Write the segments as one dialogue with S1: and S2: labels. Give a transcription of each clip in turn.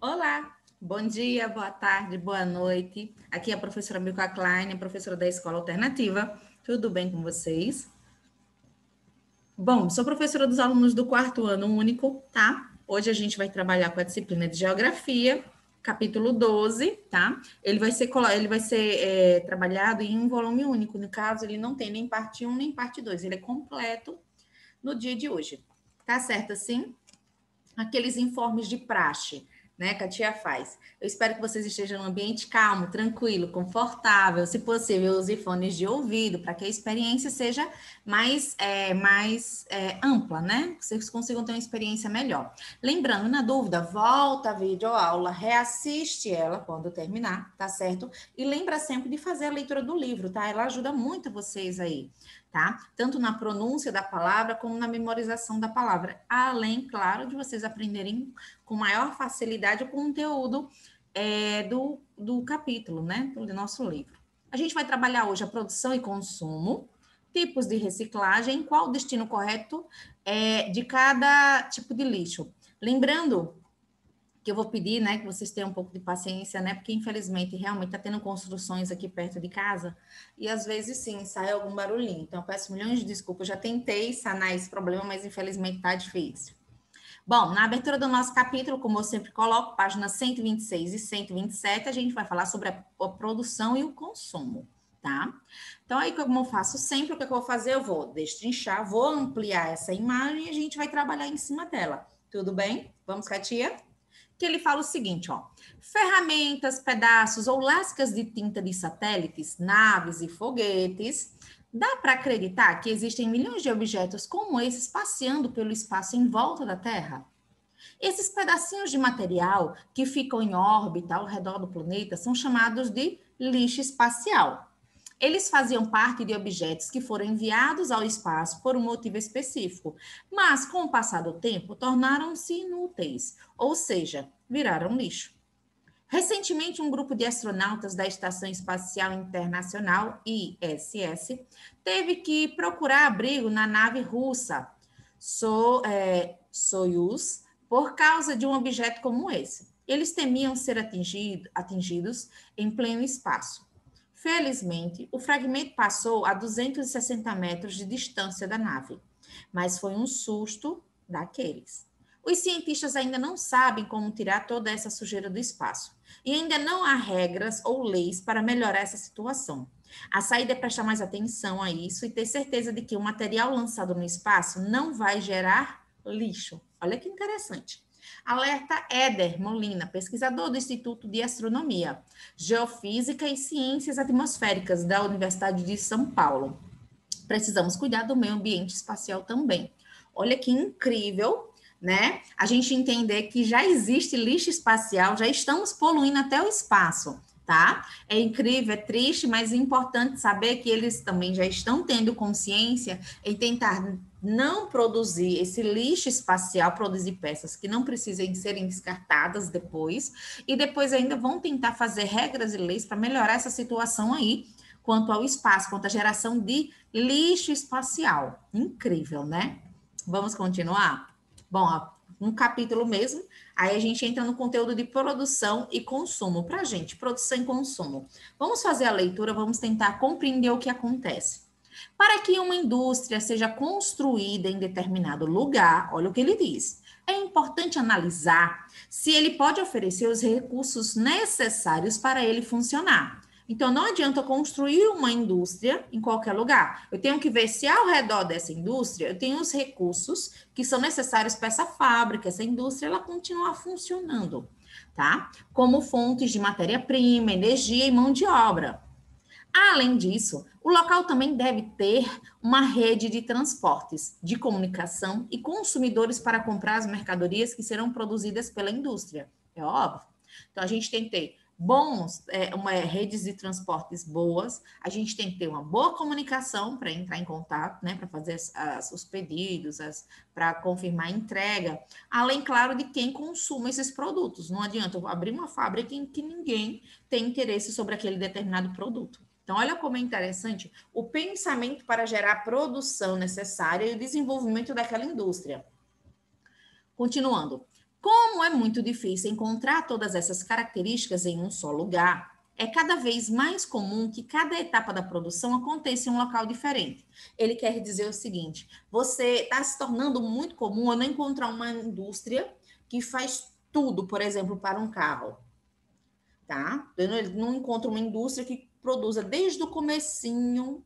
S1: Olá, bom dia, boa tarde, boa noite. Aqui é a professora Milka Klein, professora da Escola Alternativa. Tudo bem com vocês? Bom, sou professora dos alunos do quarto ano único, tá? Hoje a gente vai trabalhar com a disciplina de Geografia, capítulo 12, tá? Ele vai ser trabalhado em um volume único. No caso, ele não tem nem parte 1 nem parte 2. Ele é completo no dia de hoje. Tá certo assim? Aqueles informes de praxe, né, que a tia faz. Eu espero que vocês estejam num ambiente calmo, tranquilo, confortável, se possível, use fones de ouvido, para que a experiência seja mais ampla, né? Que vocês consigam ter uma experiência melhor. Lembrando, na dúvida, volta a videoaula, reassiste ela quando terminar, tá certo? E lembra sempre de fazer a leitura do livro, tá? Ela ajuda muito vocês aí, tá? Tanto na pronúncia da palavra como na memorização da palavra. Além, claro, de vocês aprenderem com maior facilidade o conteúdo do capítulo, né? Do nosso livro. A gente vai trabalhar hoje a produção e consumo, tipos de reciclagem, qual o destino correto de cada tipo de lixo. Lembrando que eu vou pedir, né, que vocês tenham um pouco de paciência, né, porque infelizmente realmente está tendo construções aqui perto de casa e às vezes sim sai algum barulhinho. Então eu peço milhões de desculpas. Eu já tentei sanar esse problema, mas infelizmente está difícil. Bom, na abertura do nosso capítulo, como eu sempre coloco, páginas 126 e 127, a gente vai falar sobre a produção e o consumo, tá? Então, aí, como eu faço sempre, o que eu vou fazer? Eu vou destrinchar, vou ampliar essa imagem e a gente vai trabalhar em cima dela. Tudo bem? Vamos, Katia? Que ele fala o seguinte, ó: ferramentas, pedaços ou lascas de tinta de satélites, naves e foguetes. Dá para acreditar que existem milhões de objetos como esses passeando pelo espaço em volta da Terra? Esses pedacinhos de material que ficam em órbita ao redor do planeta são chamados de lixo espacial. Eles faziam parte de objetos que foram enviados ao espaço por um motivo específico, mas com o passar do tempo tornaram-se inúteis, ou seja, viraram lixo. Recentemente, um grupo de astronautas da Estação Espacial Internacional, ISS, teve que procurar abrigo na nave russa Soyuz por causa de um objeto como esse. Eles temiam ser atingidos em pleno espaço. Felizmente, o fragmento passou a 260 metros de distância da nave, mas foi um susto daqueles. Os cientistas ainda não sabem como tirar toda essa sujeira do espaço. E ainda não há regras ou leis para melhorar essa situação. A saída é prestar mais atenção a isso e ter certeza de que o material lançado no espaço não vai gerar lixo. Olha que interessante. Alerta Éder Molina, pesquisador do Instituto de Astronomia, Geofísica e Ciências Atmosféricas da Universidade de São Paulo. Precisamos cuidar do meio ambiente espacial também. Olha que incrível, né? A gente entender que já existe lixo espacial, já estamos poluindo até o espaço, tá? É incrível, é triste, mas é importante saber que eles também já estão tendo consciência em tentar não produzir esse lixo espacial, produzir peças que não precisem serem descartadas depois, e depois ainda vão tentar fazer regras e leis para melhorar essa situação aí, quanto ao espaço, quanto à geração de lixo espacial. Incrível, né? Vamos continuar? Bom, ó, um capítulo mesmo, aí a gente entra no conteúdo de produção e consumo. Para a gente, produção e consumo. Vamos fazer a leitura, vamos tentar compreender o que acontece. Para que uma indústria seja construída em determinado lugar, olha o que ele diz. É importante analisar se ele pode oferecer os recursos necessários para ele funcionar. Então, não adianta construir uma indústria em qualquer lugar. Eu tenho que ver se ao redor dessa indústria eu tenho os recursos que são necessários para essa fábrica, essa indústria, ela continuar funcionando, tá? Como fontes de matéria-prima, energia e mão de obra. Além disso, o local também deve ter uma rede de transportes, de comunicação e consumidores para comprar as mercadorias que serão produzidas pela indústria. É óbvio. Então, a gente tem que ter redes de transportes boas, a gente tem que ter uma boa comunicação para entrar em contato, né, para fazer os pedidos, para confirmar a entrega, além, claro, de quem consuma esses produtos. Não adianta eu abrir uma fábrica em que ninguém tem interesse sobre aquele determinado produto. Então, olha como é interessante o pensamento para gerar a produção necessária e o desenvolvimento daquela indústria. Continuando. Como é muito difícil encontrar todas essas características em um só lugar, é cada vez mais comum que cada etapa da produção aconteça em um local diferente. Ele quer dizer o seguinte: você está se tornando muito comum eu não encontrar uma indústria que faz tudo, por exemplo, para um carro, tá? Eu não encontro uma indústria que produza desde o comecinho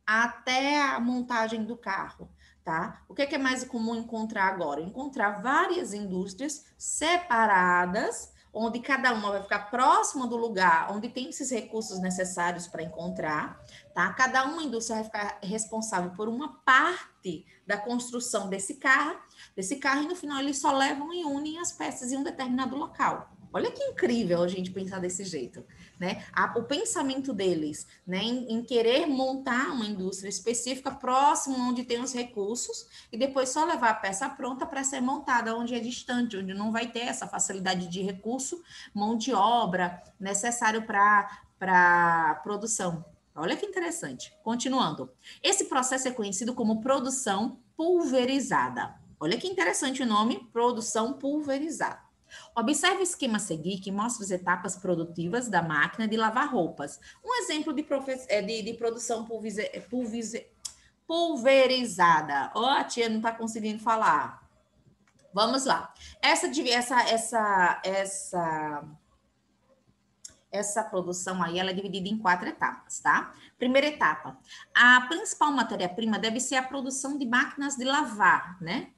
S1: até a montagem do carro, tá? O que é mais comum encontrar agora? Encontrar várias indústrias separadas, onde cada uma vai ficar próxima do lugar onde tem esses recursos necessários para encontrar, tá? Cada uma indústria vai ficar responsável por uma parte da construção desse carro, e no final eles só levam e unem as peças em um determinado local. Olha que incrível a gente pensar desse jeito, né? O pensamento deles, né, em querer montar uma indústria específica próximo onde tem os recursos e depois só levar a peça pronta para ser montada onde é distante, onde não vai ter essa facilidade de recurso, mão de obra necessário para produção. Olha que interessante. Continuando. Esse processo é conhecido como produção pulverizada. Olha que interessante o nome, produção pulverizada. Observe o esquema a seguir, que mostra as etapas produtivas da máquina de lavar roupas. Um exemplo de produção pulverizada. Ó, a tia não está conseguindo falar. Vamos lá. Essa produção aí, ela é dividida em 4 etapas, tá? Primeira etapa. A principal matéria-prima deve ser a produção de máquinas de lavar, né?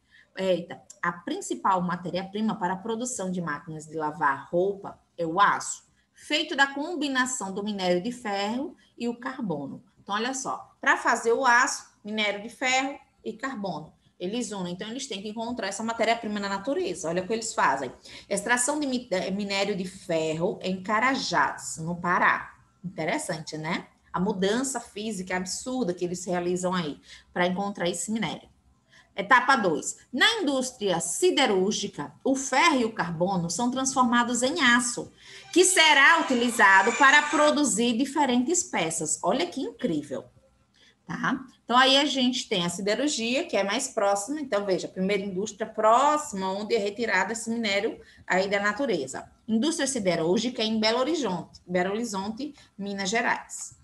S1: A principal matéria-prima para a produção de máquinas de lavar roupa é o aço, feito da combinação do minério de ferro e o carbono. Então, olha só, para fazer o aço, minério de ferro e carbono, eles unem. Então, eles têm que encontrar essa matéria-prima na natureza. Olha o que eles fazem. Extração de minério de ferro em Carajás, no Pará. Interessante, né? A mudança física absurda que eles realizam aí para encontrar esse minério. Etapa 2. Na indústria siderúrgica, o ferro e o carbono são transformados em aço, que será utilizado para produzir diferentes peças. Olha que incrível, tá? Então, aí a gente tem a siderurgia, que é mais próxima. Então, veja, a primeira indústria próxima, onde é retirado esse minério aí da natureza. Indústria siderúrgica em Belo Horizonte, Minas Gerais.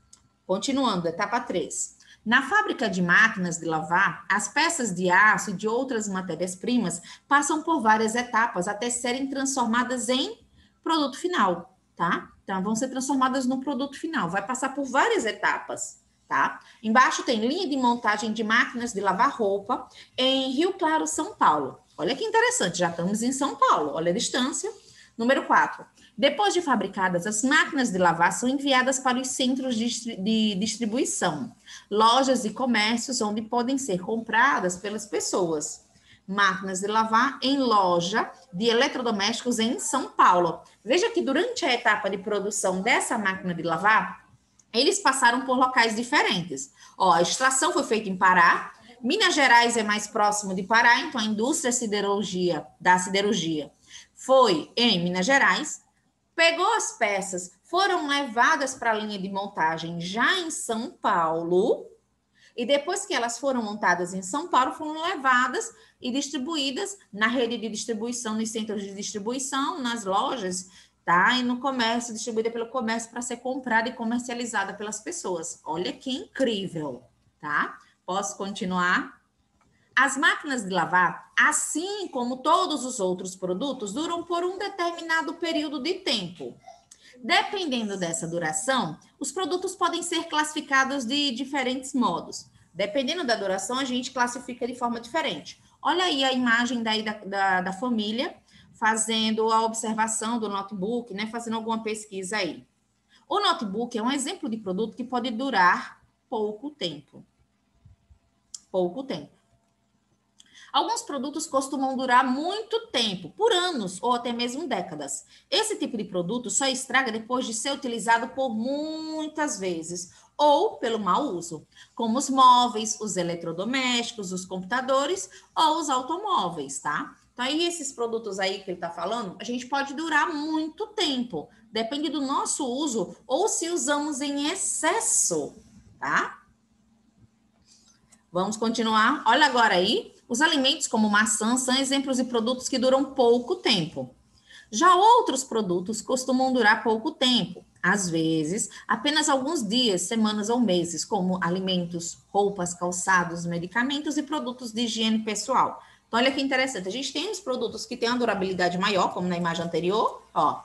S1: Continuando, etapa 3. Na fábrica de máquinas de lavar, as peças de aço e de outras matérias-primas passam por várias etapas até serem transformadas em produto final, tá? Então, vão ser transformadas no produto final. Vai passar por várias etapas, tá? Embaixo tem linha de montagem de máquinas de lavar roupa em Rio Claro, São Paulo. Olha que interessante, já estamos em São Paulo. Olha a distância. Número 4. Depois de fabricadas, as máquinas de lavar são enviadas para os centros de distribuição, lojas e comércios onde podem ser compradas pelas pessoas. Máquinas de lavar em loja de eletrodomésticos em São Paulo. Veja que durante a etapa de produção dessa máquina de lavar, eles passaram por locais diferentes. Ó, a extração foi feita em Pará, Minas Gerais é mais próximo de Pará, então a indústria da siderurgia foi em Minas Gerais, pegou as peças, foram levadas para a linha de montagem já em São Paulo, e depois que elas foram montadas em São Paulo, foram levadas e distribuídas na rede de distribuição, nos centros de distribuição, nas lojas, tá? E no comércio, distribuída pelo comércio para ser comprada e comercializada pelas pessoas. Olha que incrível, tá? Posso continuar? As máquinas de lavar, assim como todos os outros produtos, duram por um determinado período de tempo. Dependendo dessa duração, os produtos podem ser classificados de diferentes modos. Dependendo da duração, a gente classifica de forma diferente. Olha aí a imagem daí da família fazendo a observação do notebook, né? Fazendo alguma pesquisa aí. O notebook é um exemplo de produto que pode durar pouco tempo. Pouco tempo. Alguns produtos costumam durar muito tempo, por anos ou até mesmo décadas. Esse tipo de produto só estraga depois de ser utilizado por muitas vezes ou pelo mau uso, como os móveis, os eletrodomésticos, os computadores ou os automóveis, tá? Então, aí esses produtos aí que ele está falando, a gente pode durar muito tempo, depende do nosso uso ou se usamos em excesso, tá? Vamos continuar. Olha agora aí. Os alimentos como maçã são exemplos de produtos que duram pouco tempo. Já outros produtos costumam durar pouco tempo, às vezes apenas alguns dias, semanas ou meses, como alimentos, roupas, calçados, medicamentos e produtos de higiene pessoal. Então, olha que interessante, a gente tem os produtos que têm uma durabilidade maior, como na imagem anterior, ó,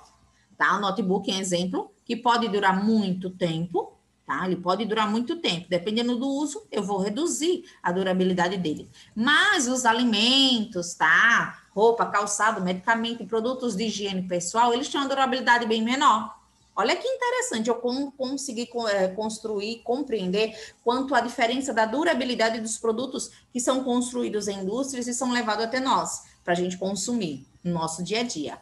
S1: tá? O notebook é um exemplo, que pode durar muito tempo, tá? Ele pode durar muito tempo. Dependendo do uso, eu vou reduzir a durabilidade dele. Mas os alimentos, tá? Roupa, calçado, medicamento e produtos de higiene pessoal, eles têm uma durabilidade bem menor. Olha que interessante, eu consegui construir, compreender quanto a diferença da durabilidade dos produtos que são construídos em indústrias e são levados até nós, para a gente consumir no nosso dia a dia.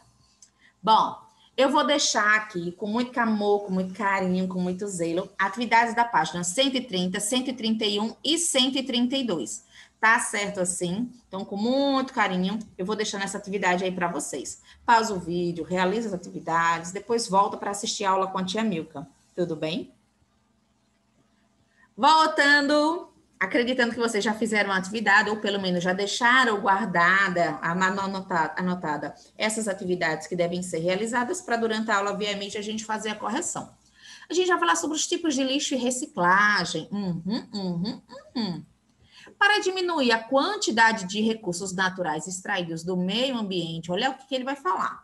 S1: Bom, eu vou deixar aqui, com muito amor, com muito carinho, com muito zelo, atividades da página 130, 131 e 132. Tá certo assim? Então, com muito carinho, eu vou deixando essa atividade aí para vocês. Pausa o vídeo, realiza as atividades, depois volta para assistir a aula com a tia Milka. Tudo bem? Voltando, acreditando que vocês já fizeram a atividade, ou pelo menos já deixaram guardada, anotada, essas atividades que devem ser realizadas para durante a aula, obviamente, a gente fazer a correção. A gente vai falar sobre os tipos de lixo e reciclagem. Para diminuir a quantidade de recursos naturais extraídos do meio ambiente, olha o que ele vai falar.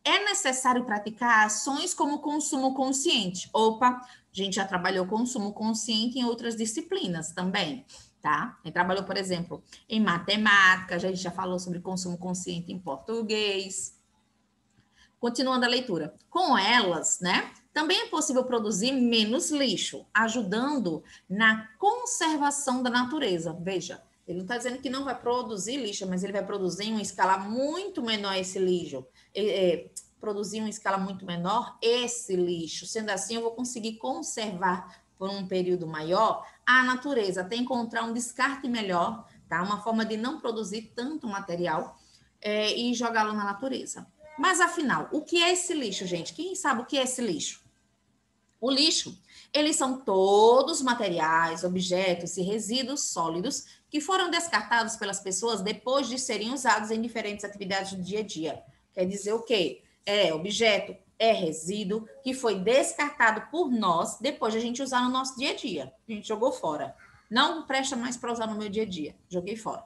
S1: É necessário praticar ações como consumo consciente. Opa, a gente já trabalhou consumo consciente em outras disciplinas também, tá? A gente trabalhou, por exemplo, em matemática, a gente já falou sobre consumo consciente em português. Continuando a leitura. Com elas, né, também é possível produzir menos lixo, ajudando na conservação da natureza. Veja, ele não está dizendo que não vai produzir lixo, mas ele vai produzir em uma escala muito menor esse lixo. Produzir em uma escala muito menor esse lixo. Sendo assim, eu vou conseguir conservar por um período maior a natureza, até encontrar um descarte melhor, tá? Uma forma de não produzir tanto material e jogá-lo na natureza. Mas, afinal, o que é esse lixo, gente? Quem sabe o que é esse lixo? O lixo, eles são todos materiais, objetos e resíduos sólidos que foram descartados pelas pessoas depois de serem usados em diferentes atividades do dia a dia. Quer dizer o quê? É objeto, é resíduo que foi descartado por nós depois de a gente usar no nosso dia a dia. A gente jogou fora. Não presta mais para usar no meu dia a dia. Joguei fora.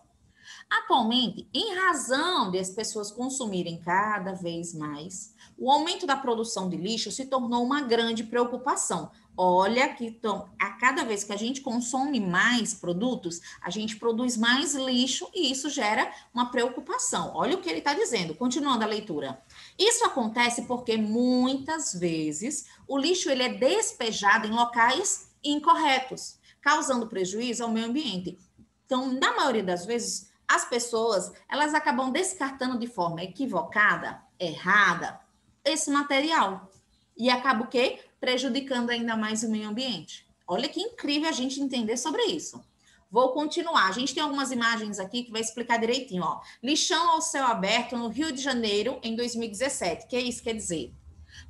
S1: Atualmente, em razão de as pessoas consumirem cada vez mais, o aumento da produção de lixo se tornou uma grande preocupação. Olha que então, a cada vez que a gente consome mais produtos, a gente produz mais lixo e isso gera uma preocupação. Olha o que ele está dizendo, continuando a leitura. Isso acontece porque muitas vezes o lixo ele é despejado em locais incorretos, causando prejuízo ao meio ambiente. Então, na maioria das vezes, as pessoas, elas acabam descartando de forma equivocada, errada, esse material. E acaba o quê? Prejudicando ainda mais o meio ambiente. Olha que incrível a gente entender sobre isso. Vou continuar. A gente tem algumas imagens aqui que vai explicar direitinho, ó. Lixão ao céu aberto no Rio de Janeiro em 2017. O que isso quer dizer?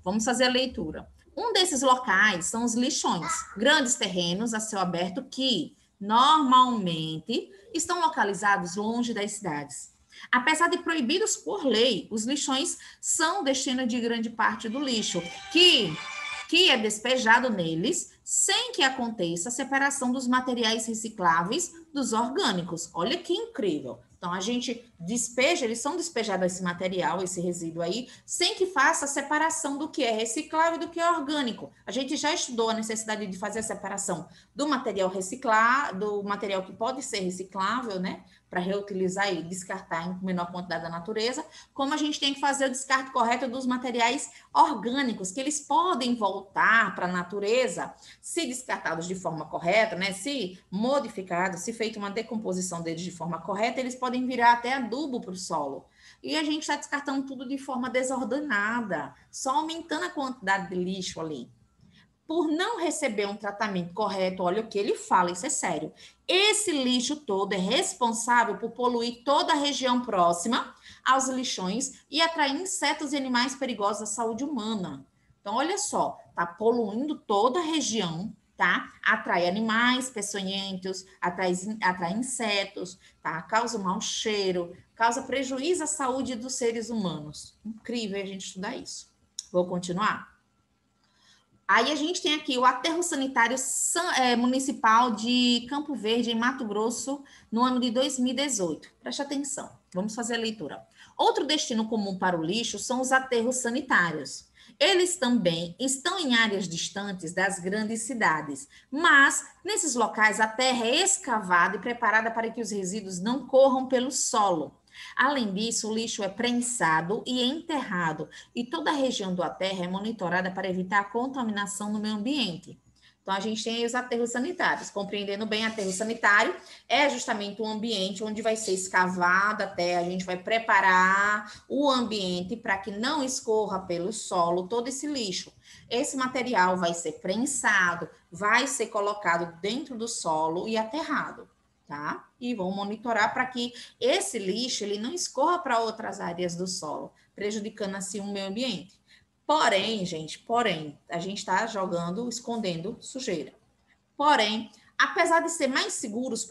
S1: Vamos fazer a leitura. Um desses locais são os lixões, grandes terrenos a céu aberto que normalmente estão localizados longe das cidades. Apesar de proibidos por lei, os lixões são o destino de grande parte do lixo, que é despejado neles sem que aconteça a separação dos materiais recicláveis dos orgânicos. Olha que incrível. Então, a gente despeja, eles são despejados esse material, esse resíduo aí, sem que faça a separação do que é reciclável e do que é orgânico. A gente já estudou a necessidade de fazer a separação do material reciclável, do material que pode ser reciclável, né? Para reutilizar e descartar em menor quantidade da natureza, como a gente tem que fazer o descarte correto dos materiais orgânicos, que eles podem voltar para a natureza, se descartados de forma correta, né? Se modificados, se feita uma decomposição deles de forma correta, eles podem virar até adubo para o solo. E a gente está descartando tudo de forma desordenada, só aumentando a quantidade de lixo ali. Por não receber um tratamento correto, olha o que ele fala, isso é sério. Esse lixo todo é responsável por poluir toda a região próxima aos lixões e atrair insetos e animais perigosos à saúde humana. Então, olha só, está poluindo toda a região, tá? Atrai animais peçonhentos, atrai insetos, tá? Causa um mau cheiro, causa prejuízo à saúde dos seres humanos. Incrível a gente estudar isso. Vou continuar? Aí a gente tem aqui o aterro sanitário municipal de Campo Verde, em Mato Grosso, no ano de 2018. Preste atenção, vamos fazer a leitura. Outro destino comum para o lixo são os aterros sanitários. Eles também estão em áreas distantes das grandes cidades, mas nesses locais a terra é escavada e preparada para que os resíduos não corram pelo solo. Além disso, o lixo é prensado e enterrado, e toda a região do aterro é monitorada para evitar a contaminação no meio ambiente. Então, a gente tem aí os aterros sanitários. Compreendendo bem, aterro sanitário é justamente um ambiente onde vai ser escavado a terra, a gente vai preparar o ambiente para que não escorra pelo solo todo esse lixo. Esse material vai ser prensado, vai ser colocado dentro do solo e aterrado, tá? E vão monitorar para que esse lixo ele não escorra para outras áreas do solo, prejudicando assim o meio ambiente. Porém, gente, a gente está jogando, escondendo sujeira. Porém, apesar de ser mais seguros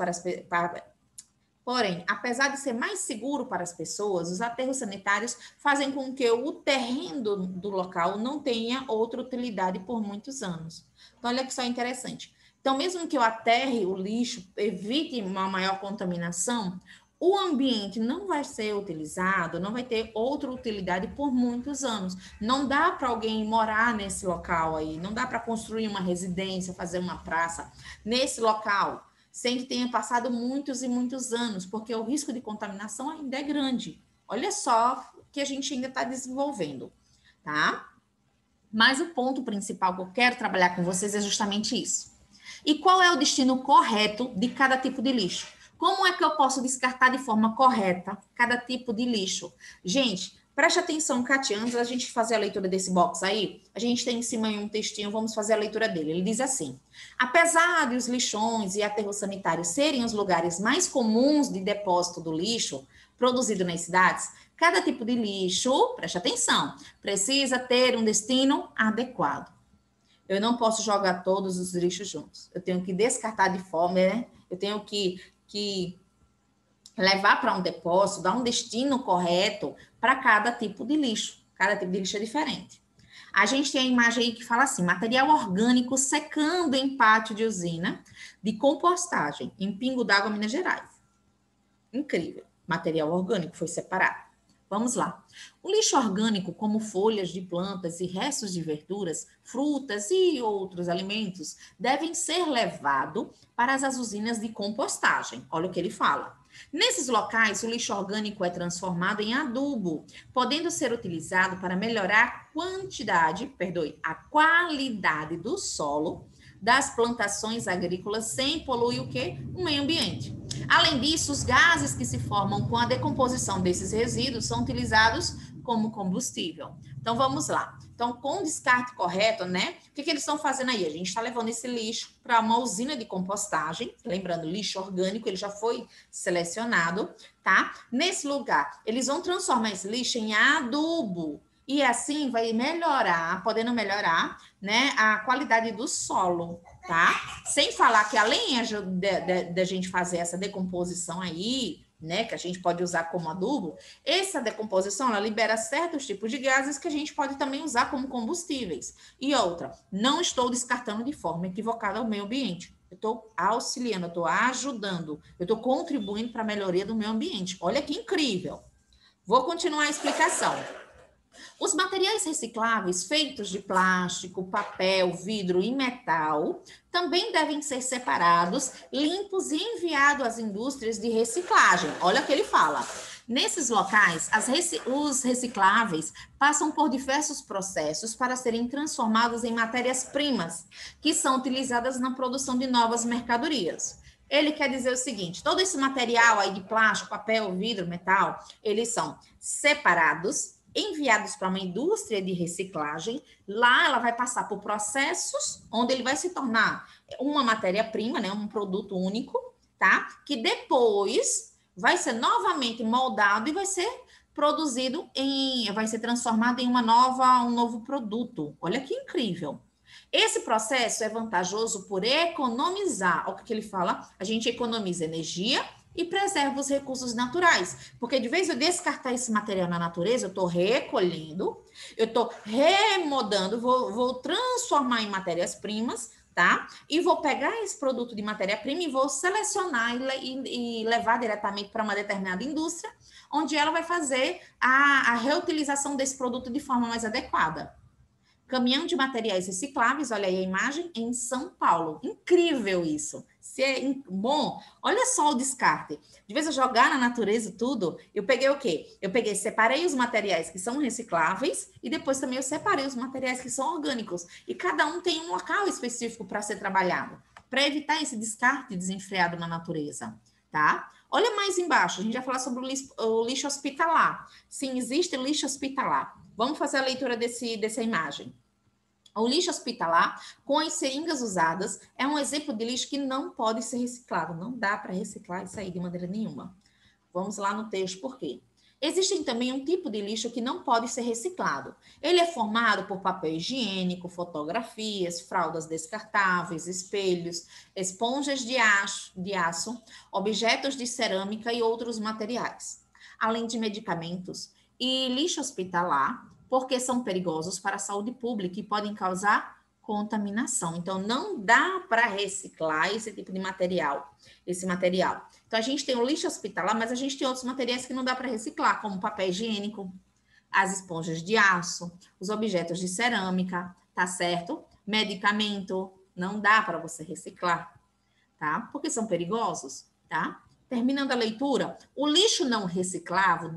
S1: apesar de ser mais seguro para as pessoas, os aterros sanitários fazem com que o terreno do local não tenha outra utilidade por muitos anos. Então, olha que só interessante. Então, mesmo que eu aterre o lixo, evite uma maior contaminação, o ambiente não vai ser utilizado, não vai ter outra utilidade por muitos anos. Não dá para alguém morar nesse local aí, não dá para construir uma residência, fazer uma praça nesse local, sem que tenha passado muitos e muitos anos, porque o risco de contaminação ainda é grande. Olha só o que a gente ainda está desenvolvendo, tá? Mas o ponto principal que eu quero trabalhar com vocês é justamente isso. E qual é o destino correto de cada tipo de lixo? Como é que eu posso descartar de forma correta cada tipo de lixo? Gente, preste atenção, Katia, antes da gente fazer a leitura desse box aí, a gente tem em cima aí um textinho, vamos fazer a leitura dele. Ele diz assim: apesar de os lixões e aterros sanitários serem os lugares mais comuns de depósito do lixo produzido nas cidades, cada tipo de lixo, preste atenção, precisa ter um destino adequado. Eu não posso jogar todos os lixos juntos. Eu tenho que descartar de forma, né? Eu tenho que levar para um depósito, dar um destino correto para cada tipo de lixo. Cada tipo de lixo é diferente. A gente tem a imagem aí que fala assim: material orgânico secando em pátio de usina de compostagem em Pingo d'Água, Minas Gerais. Incrível. Material orgânico foi separado. Vamos lá. O lixo orgânico, como folhas de plantas e restos de verduras, frutas e outros alimentos, devem ser levados para as usinas de compostagem. Olha o que ele fala. Nesses locais, o lixo orgânico é transformado em adubo, podendo ser utilizado para melhorar a qualidade do solo das plantações agrícolas sem poluir o quê? O meio ambiente. Além disso, os gases que se formam com a decomposição desses resíduos são utilizados como combustível. Então, vamos lá. Então, com o descarte correto, né? O que eles estão fazendo aí? A gente está levando esse lixo para uma usina de compostagem. Lembrando, lixo orgânico, ele já foi selecionado, tá? Nesse lugar, eles vão transformar esse lixo em adubo. E assim vai melhorar, podendo melhorar, né, a qualidade do solo, tá? Sem falar que além da gente fazer essa decomposição aí, né, que a gente pode usar como adubo, essa decomposição, ela libera certos tipos de gases que a gente pode também usar como combustíveis. E outra, não estou descartando de forma equivocada o meio ambiente. Eu estou auxiliando, eu estou ajudando, eu estou contribuindo para a melhoria do meio ambiente. Olha que incrível. Vou continuar a explicação. Os materiais recicláveis feitos de plástico, papel, vidro e metal também devem ser separados, limpos e enviados às indústrias de reciclagem. Olha o que ele fala. Nesses locais, os recicláveis passam por diversos processos para serem transformados em matérias-primas, que são utilizadas na produção de novas mercadorias. Ele quer dizer o seguinte: todo esse material aí de plástico, papel, vidro, metal, eles são separados, enviados para uma indústria de reciclagem. Lá ela vai passar por processos onde ele vai se tornar uma matéria-prima, né, um produto único, tá? Que depois vai ser novamente moldado e vai ser produzido vai ser transformado em um novo produto. Olha que incrível. Esse processo é vantajoso por economizar. Olha o que ele fala, a gente economiza energia e preserva os recursos naturais. Porque de vez eu descartar esse material na natureza, eu estou recolhendo, eu estou remodando, vou transformar em matérias-primas, tá? E vou pegar esse produto de matéria-prima e vou selecionar e levar diretamente para uma determinada indústria, onde ela vai fazer a reutilização desse produto de forma mais adequada. Caminhão de materiais recicláveis, olha aí a imagem, em São Paulo. Incrível isso. Bom, olha só o descarte. De vez eu jogar na natureza tudo, eu peguei o quê? Separei os materiais que são recicláveis e depois também eu separei os materiais que são orgânicos. E cada um tem um local específico para ser trabalhado, para evitar esse descarte desenfreado na natureza, tá? Olha mais embaixo, a gente vai falar sobre o lixo hospitalar. Sim, existe lixo hospitalar. Vamos fazer a leitura dessa imagem. O lixo hospitalar, com as seringas usadas, é um exemplo de lixo que não pode ser reciclado. Não dá para reciclar isso aí de maneira nenhuma. Vamos lá no texto, por quê? Existem também um tipo de lixo que não pode ser reciclado. Ele é formado por papel higiênico, fotografias, fraldas descartáveis, espelhos, esponjas de aço, objetos de cerâmica e outros materiais, além de medicamentos e lixo hospitalar, porque são perigosos para a saúde pública e podem causar contaminação. Então, não dá para reciclar esse tipo de material, esse material. Então, a gente tem o lixo hospitalar, mas a gente tem outros materiais que não dá para reciclar, como papel higiênico, as esponjas de aço, os objetos de cerâmica, tá certo? Medicamento, não dá para você reciclar, tá? Porque são perigosos, tá? Terminando a leitura, o lixo não reciclável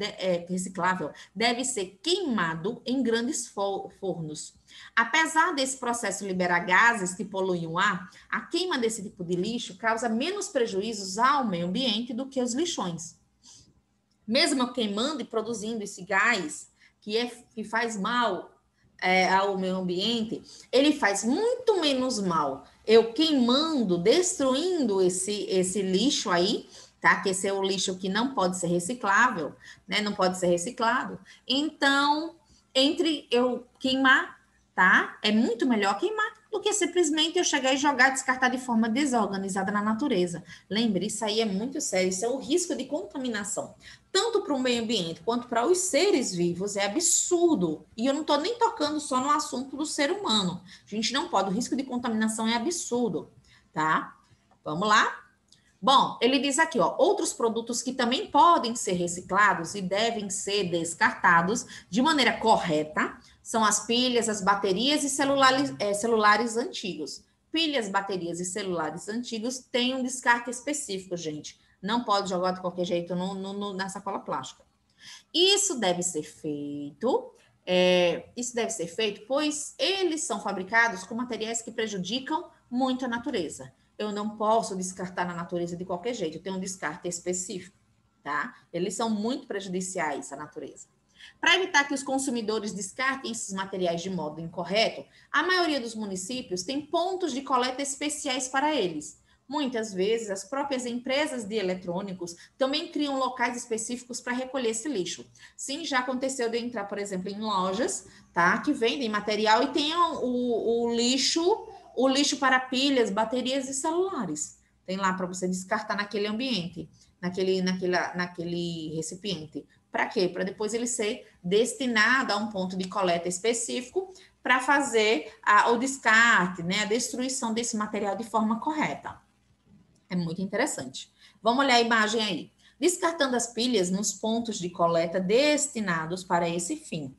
S1: deve ser queimado em grandes fornos. Apesar desse processo liberar gases que poluem o ar, a queima desse tipo de lixo causa menos prejuízos ao meio ambiente do que os lixões. Mesmo queimando e produzindo esse gás que faz mal ao meio ambiente, ele faz muito menos mal eu queimando, destruindo esse lixo aí, tá? Que esse é o lixo que não pode ser reciclável, né? Não pode ser reciclado. Então, entre eu queimar, tá? É muito melhor queimar do que simplesmente eu chegar e jogar, descartar de forma desorganizada na natureza. Lembre, isso aí é muito sério, isso é o risco de contaminação. Tanto para o meio ambiente quanto para os seres vivos, é absurdo. E eu não estou nem tocando só no assunto do ser humano. A gente não pode, o risco de contaminação é absurdo, tá? Vamos lá? Bom, ele diz aqui, ó, outros produtos que também podem ser reciclados e devem ser descartados de maneira correta são as pilhas, as baterias e celulares antigos. Pilhas, baterias e celulares antigos têm um descarte específico, gente. Não pode jogar de qualquer jeito na sacola plástica. Isso deve ser feito, pois eles são fabricados com materiais que prejudicam muito a natureza. Eu não posso descartar na natureza de qualquer jeito, eu tenho um descarte específico, tá? Eles são muito prejudiciais à natureza. Para evitar que os consumidores descartem esses materiais de modo incorreto, a maioria dos municípios tem pontos de coleta especiais para eles. Muitas vezes, as próprias empresas de eletrônicos também criam locais específicos para recolher esse lixo. Sim, já aconteceu de entrar, por exemplo, em lojas, tá, que vendem material e tem o lixo para pilhas, baterias e celulares. Tem lá para você descartar naquele ambiente, naquele recipiente. Para quê? Para depois ele ser destinado a um ponto de coleta específico para fazer o descarte, né, a destruição desse material de forma correta. É muito interessante. Vamos olhar a imagem aí. Descartando as pilhas nos pontos de coleta destinados para esse fim.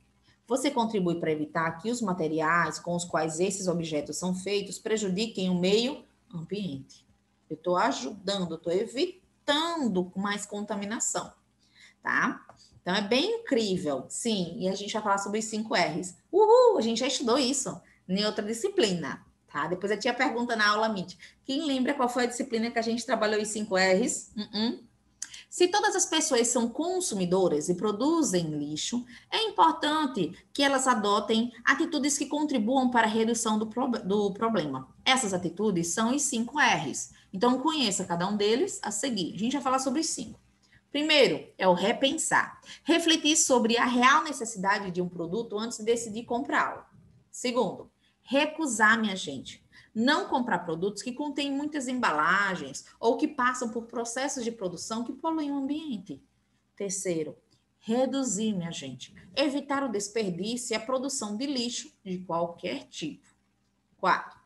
S1: Você contribui para evitar que os materiais com os quais esses objetos são feitos prejudiquem o meio ambiente. Eu estou ajudando, estou evitando mais contaminação, tá? Então, é bem incrível, sim. E a gente vai falar sobre os 5 R's. Uhul, a gente já estudou isso em outra disciplina, tá? Depois eu tinha pergunta na aula MIT. Quem lembra qual foi a disciplina que a gente trabalhou os 5 R's? Se todas as pessoas são consumidoras e produzem lixo, é importante que elas adotem atitudes que contribuam para a redução do problema. Essas atitudes são os 5 R's. Então, conheça cada um deles a seguir. A gente vai falar sobre os 5. Primeiro, é o repensar. Refletir sobre a real necessidade de um produto antes de decidir comprá-lo. Segundo, Recusar, minha gente. Não comprar produtos que contêm muitas embalagens ou que passam por processos de produção que poluem o ambiente. Terceiro, reduzir, minha gente. Evitar o desperdício e a produção de lixo de qualquer tipo. Quatro,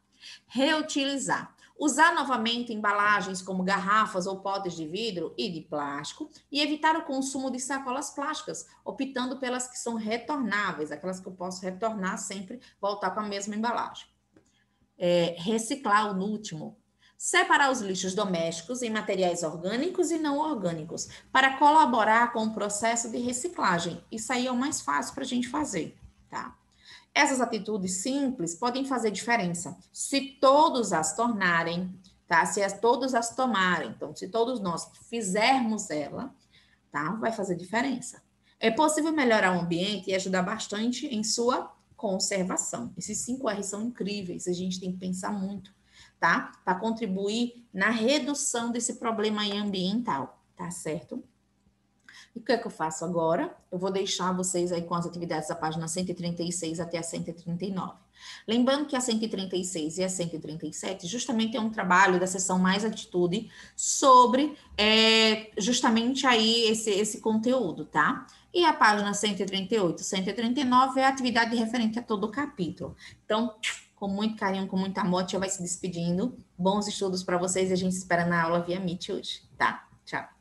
S1: reutilizar. Usar novamente embalagens como garrafas ou potes de vidro e de plástico e evitar o consumo de sacolas plásticas, optando pelas que são retornáveis, aquelas que eu posso retornar sempre, voltar com a mesma embalagem. Reciclar o último. Separar os lixos domésticos em materiais orgânicos e não orgânicos, para colaborar com o processo de reciclagem. Isso aí é o mais fácil para a gente fazer, tá? Essas atitudes simples podem fazer diferença se todos as tornarem, tá? Se todos as tomarem. Então, se todos nós fizermos ela, tá? Vai fazer diferença. É possível melhorar o ambiente e ajudar bastante em sua conservação. Esses 5 R's são incríveis, a gente tem que pensar muito, tá? Para contribuir na redução desse problema aí ambiental, tá certo? E o que é que eu faço agora? Eu vou deixar vocês aí com as atividades da página 136 até a 139. Lembrando que a 136 e a 137 justamente é um trabalho da seção Mais Atitude sobre justamente aí esse conteúdo, tá? E a página 138, 139 é a atividade referente a todo o capítulo. Então, com muito carinho, com muito amor, a tia vai se despedindo. Bons estudos para vocês e a gente espera na aula via Meet hoje, tá? Tchau.